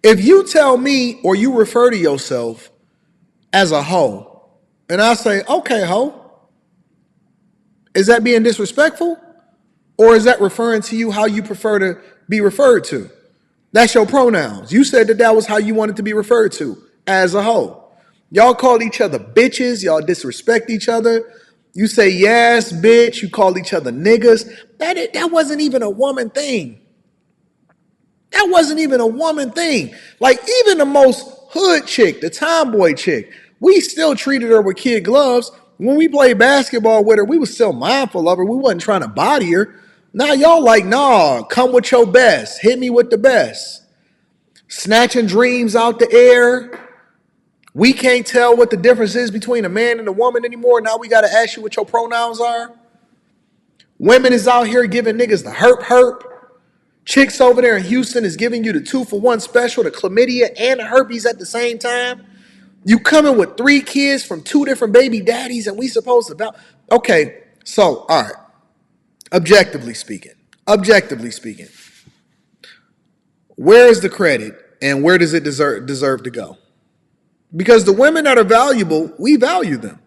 If you tell me or you refer to yourself as a hoe, and I say, okay, hoe, is that being disrespectful? Or is that referring to you how you prefer to be referred to? That's your pronouns. You said that that was how you wanted to be referred to as a hoe. Y'all call each other bitches. Y'all disrespect each other. You say yes, bitch. You call each other niggas. That wasn't even a woman thing. That wasn't even a woman thing. Like even the most hood chick, the tomboy chick, we still treated her with kid gloves. When we played basketball with her, we was still mindful of her. We wasn't trying to body her. Now y'all like, nah, come with your best. Hit me with the best. Snatching dreams out the air. We can't tell what the difference is between a man and a woman anymore. Now we got to ask you what your pronouns are. Women is out here giving niggas the herp. Chicks over there in Houston is giving you the 2-for-1 special, the chlamydia and the herpes at the same time. You coming with 3 kids from 2 different baby daddies and we supposed to... Okay, so, all right. Objectively speaking, where is the credit and where does it deserve to go? Because the women that are valuable, we value them.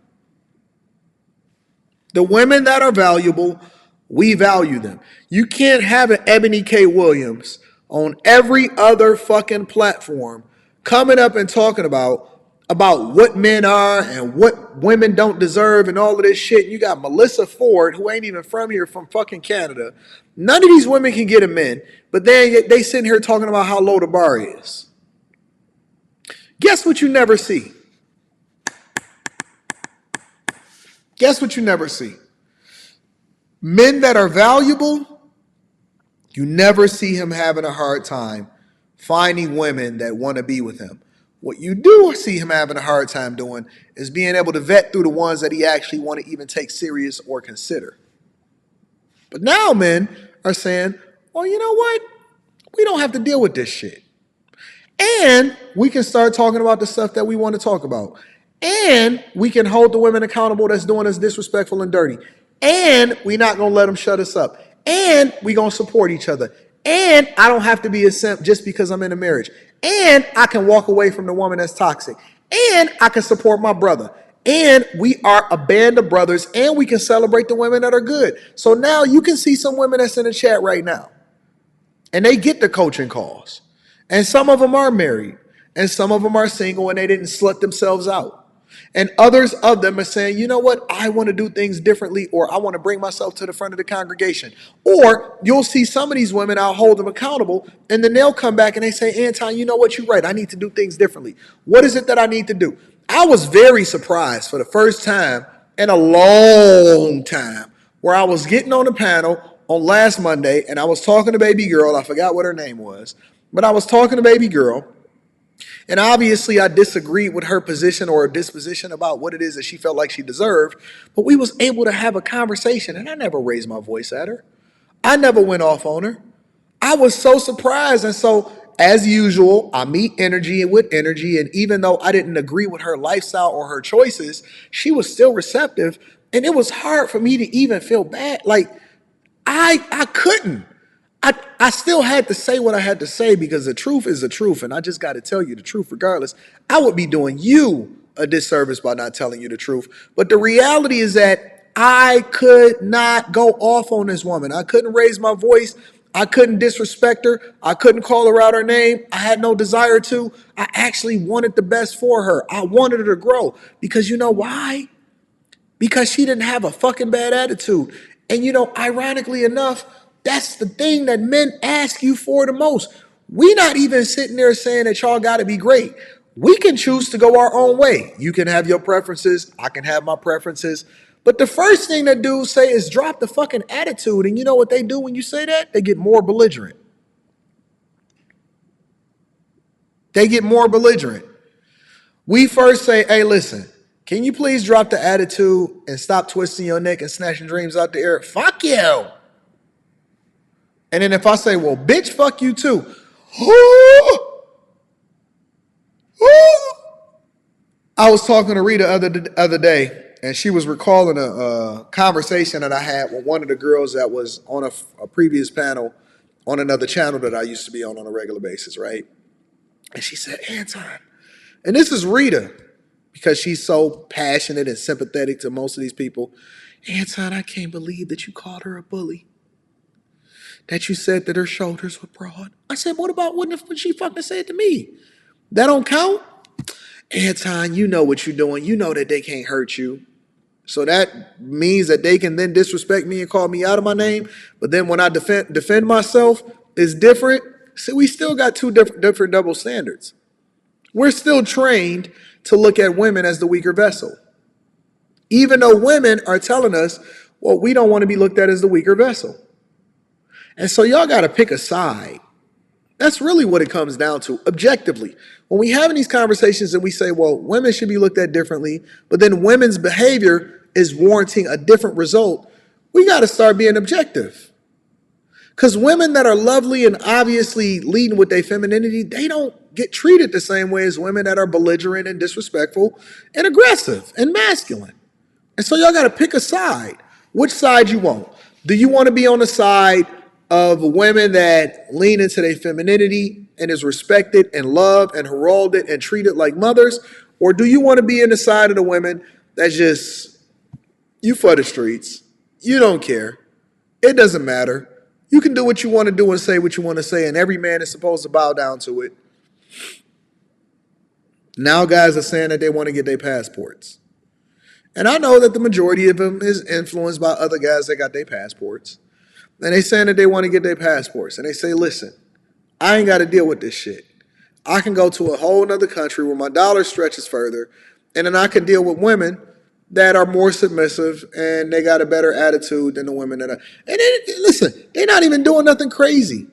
The women that are valuable, we value them. You can't have an Ebony K. Williams on every other fucking platform coming up and talking about what men are and what women don't deserve and all of this shit. You got Melissa Ford, who ain't even from here, from fucking Canada. None of these women can get a man, but then they sitting here talking about how low the bar is. Guess what you never see? Guess what you never see? Men that are valuable, you never see him having a hard time finding women that want to be with him. What you do see him having a hard time doing is being able to vet through the ones that he actually want to even take serious or consider. But now men are saying, well, you know what? We don't have to deal with this shit. And we can start talking about the stuff that we want to talk about. And we can hold the women accountable that's doing us disrespectful and dirty. And we're not going to let them shut us up. And we're going to support each other. And I don't have to be a simp just because I'm in a marriage. And I can walk away from the woman that's toxic. And I can support my brother. And we are a band of brothers. And we can celebrate the women that are good. So now you can see some women that's in the chat right now. And they get the coaching calls. And some of them are married. And some of them are single and they didn't slut themselves out. And others of them are saying, you know what? I want to do things differently, or I want to bring myself to the front of the congregation. Or you'll see some of these women, I'll hold them accountable, and then they'll come back and they say, Anton, you know what? You're right. I need to do things differently. What is it that I need to do? I was very surprised for the first time in a long time where I was getting on the panel on last Monday and I was talking to baby girl. I forgot what her name was, but I was talking to baby girl. And obviously I disagreed with her position or disposition about what it is that she felt like she deserved, but we was able to have a conversation and I never raised my voice at her. I never went off on her. I was so surprised. And so as usual, I meet energy with energy. And even though I didn't agree with her lifestyle or her choices, she was still receptive. And it was hard for me to even feel bad. Like I couldn't. I still had to say what I had to say because the truth is the truth. And I just got to tell you the truth regardless. I would be doing you a disservice by not telling you the truth. But the reality is that I could not go off on this woman. I couldn't raise my voice. I couldn't disrespect her. I couldn't call her out her name. I had no desire to. I actually wanted the best for her. I wanted her to grow because you know why? Because she didn't have a fucking bad attitude. And you know, ironically enough, that's the thing that men ask you for the most. We not even sitting there saying that y'all got to be great. We can choose to go our own way. You can have your preferences. I can have my preferences. But the first thing that dudes say is drop the fucking attitude. And you know what they do when you say that? They get more belligerent. They get more belligerent. We first say, hey, listen, can you please drop the attitude and stop twisting your neck and snatching dreams out the air? Fuck you. And then if I say, well, bitch, fuck you too. I was talking to Rita other day, and she was recalling a conversation that I had with one of the girls that was on a previous panel on another channel that I used to be on a regular basis, right? And she said, Anton, and this is Rita, because she's so passionate and sympathetic to most of these people. Anton, I can't believe that you called her a bully. That you said that her shoulders were broad. I said, what about what she fucking said to me? That don't count? Anton, you know what you're doing. You know that they can't hurt you. So that means that they can then disrespect me and call me out of my name. But then when I defend myself, it's different. So we still got two different double standards. We're still trained to look at women as the weaker vessel. Even though women are telling us, well, we don't want to be looked at as the weaker vessel. And so y'all got to pick a side. That's really what it comes down to, objectively. When we having these conversations and we say, well, women should be looked at differently, but then women's behavior is warranting a different result, we got to start being objective. Because women that are lovely and obviously leading with their femininity, they don't get treated the same way as women that are belligerent and disrespectful and aggressive and masculine. And so y'all got to pick a side. Which side you want? Do you want to be on the side of women that lean into their femininity and is respected and loved and heralded and treated like mothers? Or do you want to be in the side of the women that's just, you for the streets, you don't care, it doesn't matter, you can do what you want to do and say what you want to say, and every man is supposed to bow down to it? Now guys are saying that they want to get their passports. And I know that the majority of them is influenced by other guys that got their passports. And they saying that they want to get their passports. And they say, listen, I ain't got to deal with this shit. I can go to a whole nother country where my dollar stretches further, and then I can deal with women that are more submissive and they got a better attitude than the women that are. And listen, they're not even doing nothing crazy.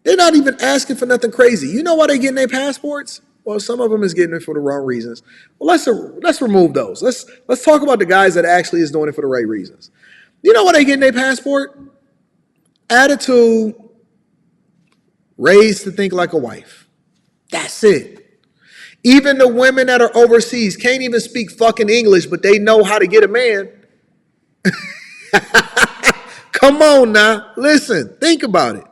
They're not even asking for nothing crazy. You know why they're getting their passports? Well, some of them is getting it for the wrong reasons. Well, let's remove those. Let's talk about the guys that actually is doing it for the right reasons. You know why they getting their passport? Attitude, raised to think like a wife. That's it. Even the women that are overseas can't even speak fucking English, but they know how to get a man. Come on now. Listen, think about it.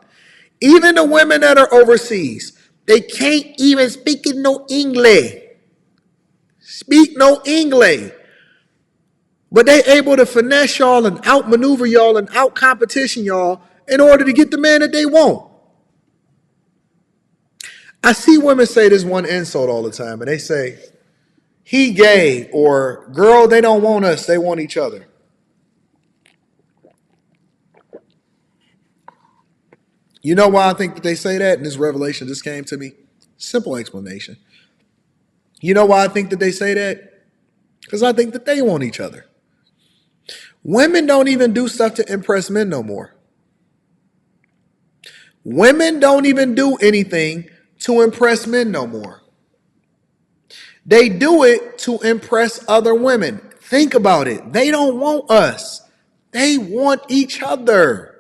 Even the women that are overseas, they can't even speak no English. Speak no English. But they able to finesse y'all and outmaneuver y'all and out-competition y'all in order to get the man that they want. I see women say this one insult all the time, and they say, he gay, or girl, they don't want us, they want each other. You know why I think that they say that? And this revelation just came to me. Simple explanation. You know why I think that they say that? Because I think that they want each other. Women don't even do stuff to impress men no more. Women don't even do anything to impress men no more. They do it to impress other women. Think about it. They don't want us. They want each other.